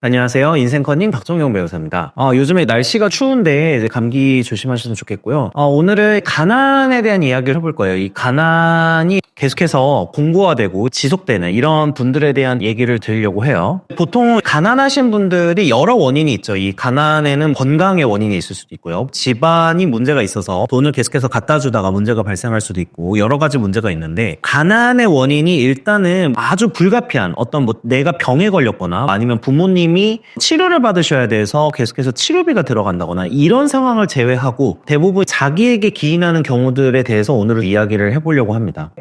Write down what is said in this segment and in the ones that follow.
안녕하세요. 인생커닝 박정용 배우사입니다. 요즘에 날씨가 추운데 이제 감기 조심하시면 좋겠고요. 오늘은 가난에 대한 이야기를 해볼 거예요. 이 가난이 계속해서 공고화되고 지속되는 이런 분들에 대한 얘기를 드리려고 해요. 보통 가난하신 분들이 여러 원인이 있죠. 이 가난에는 건강의 원인이 있을 수도 있고요. 집안이 문제가 있어서 돈을 계속해서 갖다 주다가 문제가 발생할 수도 있고 여러 가지 문제가 있는데, 가난의 원인이 일단은 아주 불가피한 어떤 내가 병에 걸렸거나 아니면 부모님이 치료를 받으셔야 돼서 계속해서 치료비가 들어간다거나 이런 상황을 제외하고 대부분 자기에게 기인하는 경우들에 대해서 오늘은 이야기를 해보려고 합니다.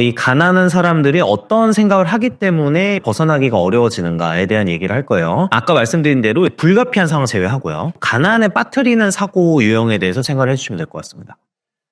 이 가난한 사람들이 어떤 생각을 하기 때문에 벗어나기가 어려워지는가에 대한 얘기를 할 거예요. 아까 말씀드린 대로 불가피한 상황을 제외하고요. 가난에 빠뜨리는 사고 유형에 대해서 생각을 해주시면 될 것 같습니다.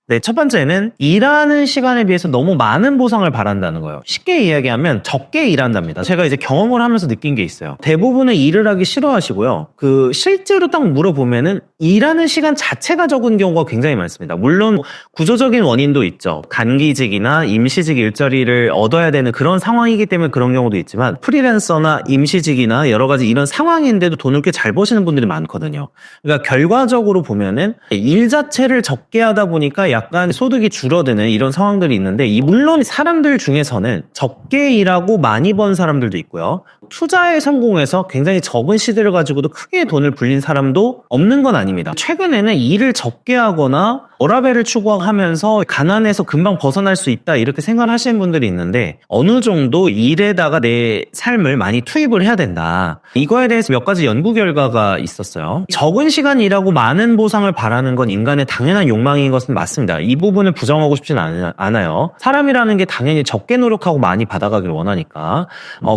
네, 첫 번째는 일하는 시간에 비해서 너무 많은 보상을 바란다는 거예요. 쉽게 이야기하면 적게 일한답니다. 제가 이제 경험을 하면서 느낀 게 있어요. 대부분은 일을 하기 싫어하시고요. 실제로 딱 물어보면은 일하는 시간 자체가 적은 경우가 굉장히 많습니다. 물론 구조적인 원인도 있죠. 단기직이나 임시직 일자리를 얻어야 되는 그런 상황이기 때문에 그런 경우도 있지만, 프리랜서나 임시직이나 여러 가지 이런 상황인데도 돈을 꽤 잘 버시는 분들이 많거든요. 그러니까 결과적으로 보면은 일 자체를 적게 하다 보니까 약간 소득이 줄어드는 이런 상황들이 있는데, 물론 사람들 중에서는 적게 일하고 많이 번 사람들도 있고요. 투자에 성공해서 굉장히 적은 시대를 가지고도 크게 돈을 불린 사람도 없는 건 아닙니다. 최근에는 일을 적게 하거나 워라밸을 추구하면서 가난에서 금방 벗어날 수 있다 이렇게 생각하시는 분들이 있는데, 어느 정도 일에다가 내 삶을 많이 투입을 해야 된다. 이거에 대해서 몇 가지 연구 결과가 있었어요. 적은 시간 일하고 많은 보상을 바라는 건 인간의 당연한 욕망인 것은 맞습니다. 이 부분을 부정하고 싶진 않아요. 사람이라는 게 당연히 적게 노력하고 많이 받아가길 원하니까.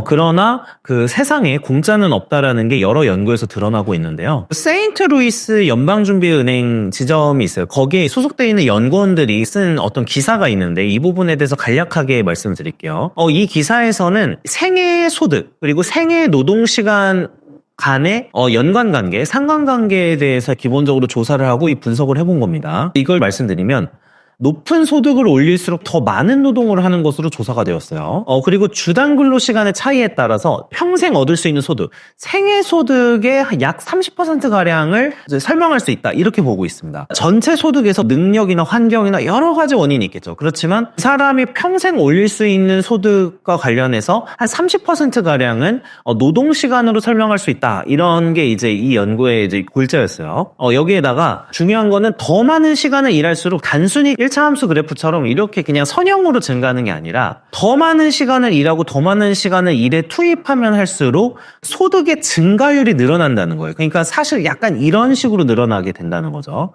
그러나 그 세상에 공짜는 없다라는 게 여러 연구에서 드러나고 있는데요. 세인트루이스 연방준비은행 지점이 있어요. 거기에 소속되어 있는 연구원들이 쓴 어떤 기사가 있는데, 이 부분에 대해서 간략하게 말씀을 드릴게요. 이 기사에서는 생애 소득 그리고 생애 노동시간 간의 연관관계, 상관관계에 대해서 기본적으로 조사를 하고 이 분석을 해본 겁니다. 이걸 말씀드리면, 높은 소득을 올릴수록 더 많은 노동을 하는 것으로 조사가 되었어요. 그리고 주당 근로시간의 차이에 따라서 평생 얻을 수 있는 소득, 생애 소득의 약 30%가량을 설명할 수 있다 이렇게 보고 있습니다. 전체 소득에서 능력이나 환경이나 여러 가지 원인이 있겠죠. 그렇지만 사람이 평생 올릴 수 있는 소득과 관련해서 한 30%가량은 노동시간으로 설명할 수 있다, 이런 게 이제 이 연구의 이제 골자였어요. 여기에다가 중요한 거는 더 많은 시간을 일할수록 단순히 1차 함수 그래프처럼 이렇게 그냥 선형으로 증가하는 게 아니라, 더 많은 시간을 일하고 더 많은 시간을 일에 투입하면 할수록 소득의 증가율이 늘어난다는 거예요. 그러니까 사실 약간 이런 식으로 늘어나게 된다는 거죠.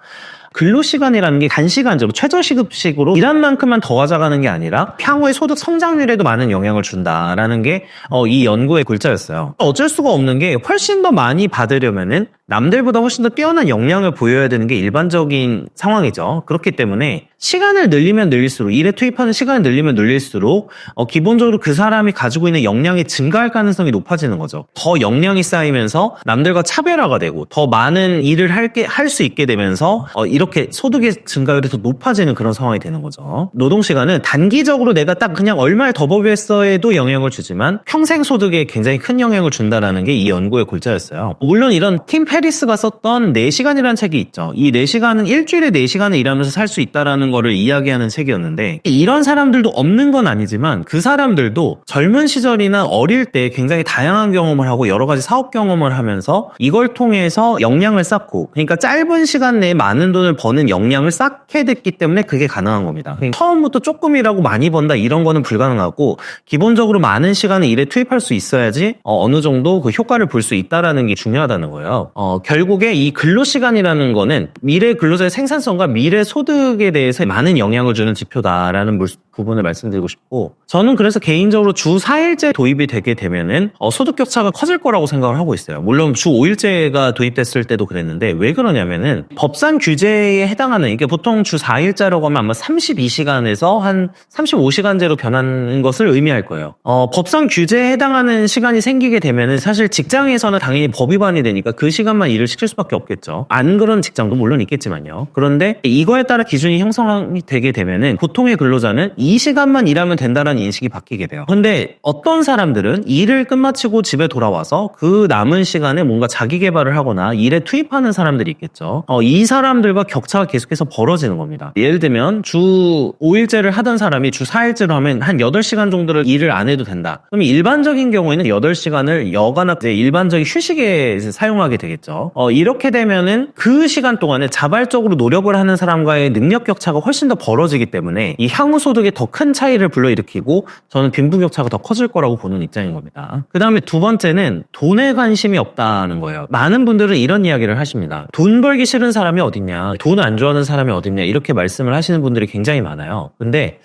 근로시간이라는 게 단시간적으로 최저시급식으로 일한 만큼만 더 가져가는 게 아니라 향후의 소득 성장률에도 많은 영향을 준다라는 게 이 연구의 골자였어요. 어쩔 수가 없는 게, 훨씬 더 많이 받으려면은 남들보다 훨씬 더 뛰어난 역량을 보여야 되는 게 일반적인 상황이죠. 그렇기 때문에 시간을 늘리면 늘릴수록, 일에 투입하는 시간을 늘리면 늘릴수록 기본적으로 그 사람이 가지고 있는 역량이 증가할 가능성이 높아지는 거죠. 더 역량이 쌓이면서 남들과 차별화가 되고 더 많은 일을 할 수 있게 되면서 이렇게 소득의 증가율이 더 높아지는 그런 상황이 되는 거죠. 노동시간은 단기적으로 내가 딱 그냥 얼마를 더 벌겠어에도 영향을 주지만 평생 소득에 굉장히 큰 영향을 준다라는 게 이 연구의 골자였어요. 물론 이런 팀 페리스가 썼던 4시간이라는 책이 있죠. 이 4시간은 일주일에 4시간을 일하면서 살 수 있다라는 거를 이야기하는 책이었는데, 이런 사람들도 없는 건 아니지만 그 사람들도 젊은 시절이나 어릴 때 굉장히 다양한 경험을 하고 여러 가지 사업 경험을 하면서 이걸 통해서 역량을 쌓고, 그러니까 짧은 시간 내에 많은 돈을 버는 역량을 쌓게 됐기 때문에 그게 가능한 겁니다. 처음부터 조금 일하고 많이 번다 이런 거는 불가능하고, 기본적으로 많은 시간을 일에 투입할 수 있어야지 어느 정도 그 효과를 볼 수 있다라는 게 중요하다는 거예요. 결국에 이 근로시간이라는 거는 미래 근로자의 생산성과 미래 소득에 대해서 많은 영향을 주는 지표다라는 부분을 말씀드리고 싶고, 저는 그래서 개인적으로 주 4일제 도입이 되게 되면은 소득 격차가 커질 거라고 생각을 하고 있어요. 물론 주 5일제가 도입됐을 때도 그랬는데, 왜 그러냐면은 법상 규제에 해당하는, 이게 보통 주 4일자라고 하면 아마 32시간에서 한 35시간제로 변하는 것을 의미할 거예요. 법상 규제에 해당하는 시간이 생기게 되면은 사실 직장에서는 당연히 법 위반이 되니까 그 시간만 일을 시킬 수밖에 없겠죠. 안 그런 직장도 물론 있겠지만요. 그런데 이거에 따라 기준이 형성이 되게 되면은 보통의 근로자는 이 시간만 일하면 된다라는 인식이 바뀌게 돼요. 근데 어떤 사람들은 일을 끝마치고 집에 돌아와서 그 남은 시간에 뭔가 자기 개발을 하거나 일에 투입하는 사람들이 있겠죠. 이 사람들과 격차가 계속해서 벌어지는 겁니다. 예를 들면 주 5일제를 하던 사람이 주 4일제로 하면 한 8시간 정도를 일을 안 해도 된다. 그럼 일반적인 경우에는 8시간을 여가나 이제 일반적인 휴식에 사용하게 되겠죠. 이렇게 되면은 그 시간 동안에 자발적으로 노력을 하는 사람과의 능력 격차가 훨씬 더 벌어지기 때문에 이 향후 소득에 더 큰 차이를 불러일으키고 저는 빈부격차가 더 커질 거라고 보는 입장인 겁니다. 그 다음에 두 번째는 돈에 관심이 없다는 거예요. 많은 분들은 이런 이야기를 하십니다. 돈 벌기 싫은 사람이 어딨냐, 돈 안 좋아하는 사람이 어딨냐, 이렇게 말씀을 하시는 분들이 굉장히 많아요. 근데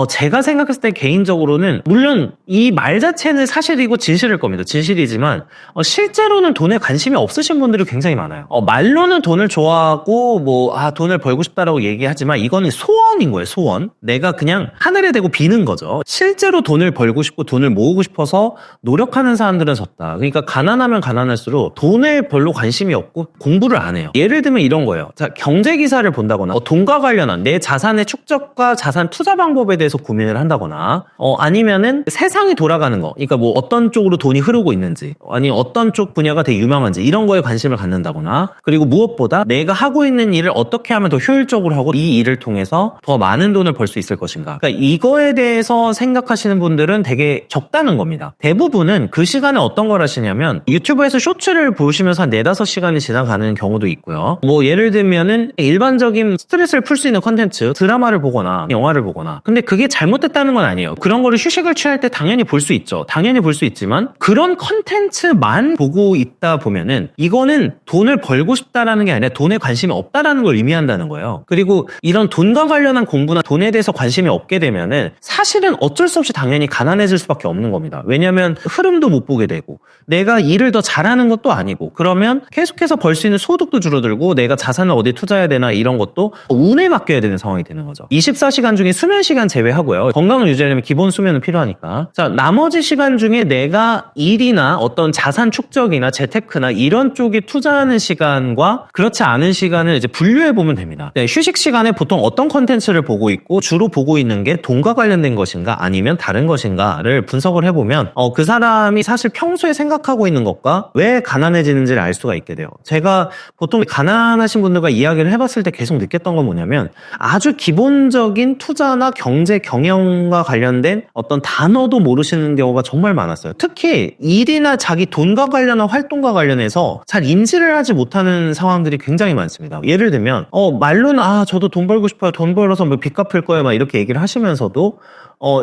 제가 생각했을 때 개인적으로는 물론 이 말 자체는 사실이고 진실일 겁니다. 진실이지만 실제로는 돈에 관심이 없으신 분들이 굉장히 많아요. 말로는 돈을 좋아하고 돈을 벌고 싶다라고 얘기하지만 이거는 소원인 거예요. 소원. 내가 그냥 하늘에 대고 비는 거죠. 실제로 돈을 벌고 싶고 돈을 모으고 싶어서 노력하는 사람들은 적다. 그러니까 가난하면 가난할수록 돈에 별로 관심이 없고 공부를 안 해요. 예를 들면 이런 거예요. 자, 경제 기사를 본다거나 돈과 관련한 내 자산의 축적과 자산 투자 방법에 대해서 고민을 한다거나 아니면은 세상이 돌아가는 거, 그러니까 뭐 어떤 쪽으로 돈이 흐르고 있는지, 아니 어떤 쪽 분야가 되게 유망한지 이런 거에 관심을 갖는다거나, 그리고 무엇보다 내가 하고 있는 일을 어떻게 하면 더 효율적으로 하고 이 일을 통해서 더 많은 돈을 벌 수 있을 것인가, 그러니까 이거에 대해서 생각하시는 분들은 되게 적다는 겁니다. 대부분은 그 시간에 어떤 걸 하시냐면 유튜브에서 쇼츠를 보시면서 한 4-5시간이 지나가는 경우도 있고요. 뭐 예를 들면은 일반적인 스트레스를 풀 수 있는 컨텐츠, 드라마를 보거나 영화를 보거나. 근데 그게 잘못됐다는 건 아니에요. 그런 거를 휴식을 취할 때 당연히 볼 수 있죠. 당연히 볼 수 있지만 그런 컨텐츠만 보고 있다 보면은 이거는 돈을 벌고 싶다라는 게 아니라 돈에 관심이 없다라는 걸 의미한다는 거예요. 그리고 이런 돈과 관련한 공부나 돈에 대해서 관심이 없게 되면은 사실은 어쩔 수 없이 당연히 가난해질 수밖에 없는 겁니다. 왜냐하면 흐름도 못 보게 되고 내가 일을 더 잘하는 것도 아니고, 그러면 계속해서 벌 수 있는 소득도 줄어들고 내가 자산을 어디 투자해야 되나 이런 것도 운에 맡겨야 되는 상황이 되는 거죠. 24시간 중에 수면 시간 제외하고요. 건강을 유지하려면 기본 수면은 필요하니까. 자, 나머지 시간 중에 내가 일이나 어떤 자산 축적이나 재테크나 이런 쪽에 투자하는 시간과 그렇지 않은 시간을 이제 분류해 보면 됩니다. 네, 휴식 시간에 보통 어떤 컨텐츠를 보고 있고 주로 보고 있는 게 돈과 관련된 것인가 아니면 다른 것인가를 분석을 해보면 그 사람이 사실 평소에 생각하고 있는 것과 왜 가난해지는지를 알 수가 있게 돼요. 제가 보통 가난하신 분들과 이야기를 해봤을 때 계속 느꼈던 건 뭐냐면 아주 기본적인 투자나 경제 경영과 관련된 어떤 단어도 모르시는 경우가 정말 많았어요. 특히 일이나 자기 돈과 관련한 활동과 관련해서 잘 인지를 하지 못하는 상황들이 굉장히 많습니다. 예를 들면 말로는 저도 돈 벌고 싶어요. 돈 벌어서 뭐 빚 갚을 거예요. 막 이렇게 얘기를 하시면서도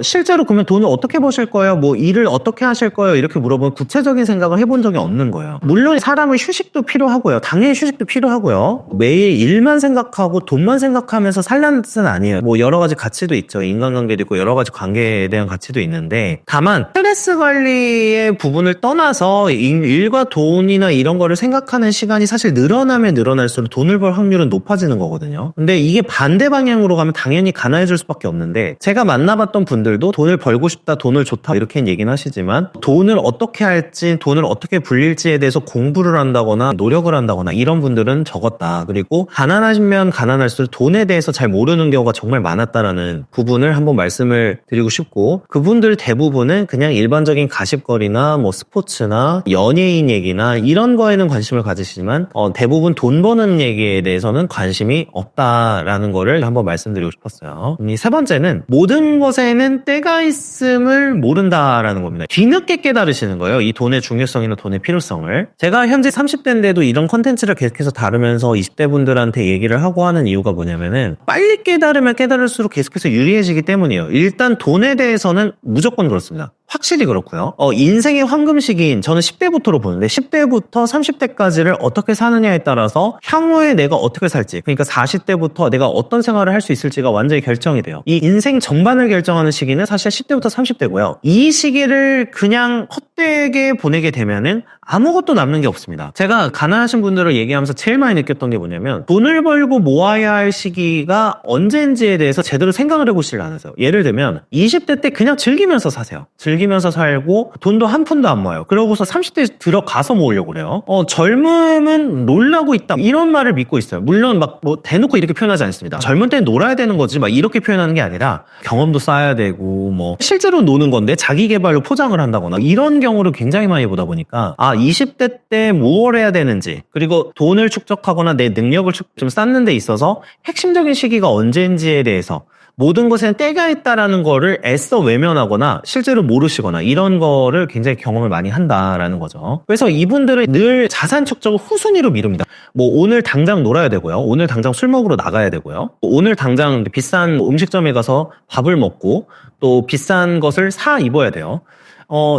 실제로 그러면 돈을 어떻게 버실 거예요? 뭐 일을 어떻게 하실 거예요? 이렇게 물어보면 구체적인 생각을 해본 적이 없는 거예요. 물론 사람은 휴식도 필요하고요. 당연히 휴식도 필요하고요. 매일 일만 생각하고 돈만 생각하면서 살라는 뜻은 아니에요. 뭐 여러 가지 가치도 있죠. 인간관계도 있고 여러 가지 관계에 대한 가치도 있는데, 다만 스트레스 관리의 부분을 떠나서 일과 돈이나 이런 거를 생각하는 시간이 사실 늘어나면 늘어날수록 돈을 벌 확률은 높아지는 거거든요. 근데 이게 반대 방향으로 가면 당연히 가난해질 수밖에 없는데, 제가 만나봤던 분들도 돈을 벌고 싶다, 돈을 좋다 이렇게 얘기는 하시지만 돈을 어떻게 할지, 돈을 어떻게 불릴지에 대해서 공부를 한다거나 노력을 한다거나 이런 분들은 적었다. 그리고 가난하시면 가난할수록 돈에 대해서 잘 모르는 경우가 정말 많았다라는 부분을 한번 말씀을 드리고 싶고, 그분들 대부분은 그냥 일반적인 가십거리나 뭐 스포츠나 연예인 얘기나 이런 거에는 관심을 가지시지만 대부분 돈 버는 얘기에 대해서는 관심이 없다라는 거를 한번 말씀드리고 싶었어요. 세 번째는 모든 것에는 때가 있음을 모른다라는 겁니다. 뒤늦게 깨달으시는 거예요. 이 돈의 중요성이나 돈의 필요성을. 제가 현재 30대인데도 이런 컨텐츠를 계속해서 다루면서 20대 분들한테 얘기를 하고 하는 이유가 뭐냐면은 빨리 깨달으면 깨달을수록 계속해서 유리해지기 때문이에요. 일단 돈에 대해서는 무조건 그렇습니다. 확실히 그렇고요. 인생의 황금 시기인, 저는 10대부터로 보는데 10대부터 30대까지를 어떻게 사느냐에 따라서 향후에 내가 어떻게 살지, 그러니까 40대부터 내가 어떤 생활을 할 수 있을지가 완전히 결정이 돼요. 이 인생 전반을 결정하는 시기는 사실 10대부터 30대고요. 이 시기를 그냥 헛되게 보내게 되면은 아무것도 남는 게 없습니다. 제가 가난하신 분들을 얘기하면서 제일 많이 느꼈던 게 뭐냐면 돈을 벌고 모아야 할 시기가 언제인지에 대해서 제대로 생각을 해보시질 않으세요. 예를 들면 20대 때 그냥 즐기면서 사세요. 즐기면서 살고 돈도 한 푼도 안 모아요. 그러고서 30대 들어가서 모으려고 그래요. 젊음은 놀라고 있다 이런 말을 믿고 있어요. 물론 막 뭐 대놓고 이렇게 표현하지 않습니다. 젊은 때 놀아야 되는 거지 막 이렇게 표현하는 게 아니라 경험도 쌓아야 되고 뭐 실제로 노는 건데 자기 개발로 포장을 한다거나 이런 경우를 굉장히 많이 보다 보니까 20대 때 뭘 해야 되는지 그리고 돈을 축적하거나 내 능력을 좀 쌓는 데 있어서 핵심적인 시기가 언제인지에 대해서 모든 것에는 때가 있다라는 거를 애써 외면하거나 실제로 모르시거나 이런 거를 굉장히 경험을 많이 한다라는 거죠. 그래서 이분들은 늘 자산 축적을 후순위로 미룹니다. 뭐 오늘 당장 놀아야 되고요. 오늘 당장 술 먹으러 나가야 되고요. 오늘 당장 비싼 음식점에 가서 밥을 먹고 또 비싼 것을 사 입어야 돼요.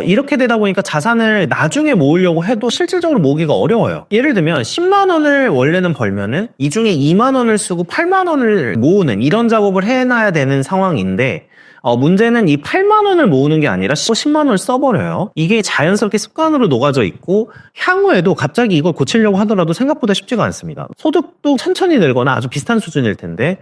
이렇게 되다 보니까 자산을 나중에 모으려고 해도 실질적으로 모으기가 어려워요. 예를 들면 10만 원을 원래는 벌면은 이 중에 2만 원을 쓰고 8만 원을 모으는 이런 작업을 해놔야 되는 상황인데 문제는 이 8만 원을 모으는 게 아니라 10만 원을 써버려요. 이게 자연스럽게 습관으로 녹아져 있고 향후에도 갑자기 이걸 고치려고 하더라도 생각보다 쉽지가 않습니다. 소득도 천천히 늘거나 아주 비슷한 수준일 텐데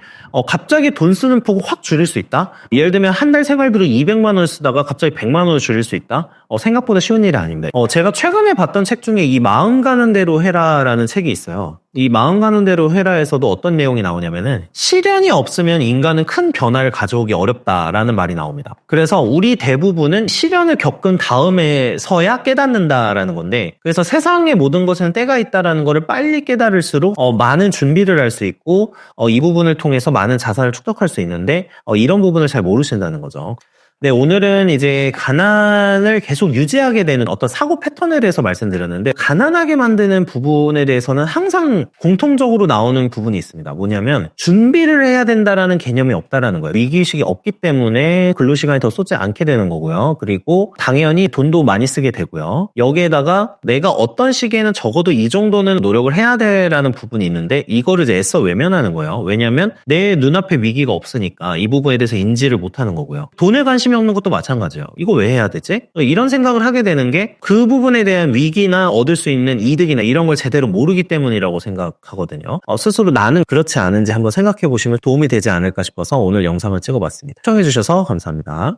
갑자기 돈 쓰는 폭을 확 줄일 수 있다? 예를 들면 한 달 생활비로 200만 원을 쓰다가 갑자기 100만 원을 줄일 수 있다? 생각보다 쉬운 일이 아닙니다. 제가 최근에 봤던 책 중에 이 마음 가는 대로 해라라는 책이 있어요. 이 마음 가는 대로 해라에서도 어떤 내용이 나오냐면은 시련이 없으면 인간은 큰 변화를 가져오기 어렵다라는 말이 나옵니다. 그래서 우리 대부분은 시련을 겪은 다음에서야 깨닫는다라는 건데 그래서 세상의 모든 것에는 때가 있다라는 거를 빨리 깨달을수록 많은 준비를 할 수 있고 이 부분을 통해서 많은 자산을 축적할 수 있는데 이런 부분을 잘 모르신다는 거죠. 네, 오늘은 이제 가난을 계속 유지하게 되는 어떤 사고 패턴에 대해서 말씀드렸는데 가난하게 만드는 부분에 대해서는 항상 공통적으로 나오는 부분이 있습니다. 뭐냐면 준비를 해야 된다라는 개념이 없다라는 거예요. 위기의식이 없기 때문에 근로시간이 더 쏟지 않게 되는 거고요. 그리고 당연히 돈도 많이 쓰게 되고요. 여기에다가 내가 어떤 시기에는 적어도 이 정도는 노력을 해야 돼라는 부분이 있는데 이거를 이제 애써 외면하는 거예요. 왜냐하면 내 눈앞에 위기가 없으니까 이 부분에 대해서 인지를 못하는 거고요. 돈에 관심이 없는 것도 마찬가지예요. 이거 왜 해야 되지? 이런 생각을 하게 되는 게 그 부분에 대한 위기나 얻을 수 있는 이득이나 이런 걸 제대로 모르기 때문이라고 생각하거든요. 스스로 나는 그렇지 않은지 한번 생각해 보시면 도움이 되지 않을까 싶어서 오늘 영상을 찍어봤습니다. 시청해 주셔서 감사합니다.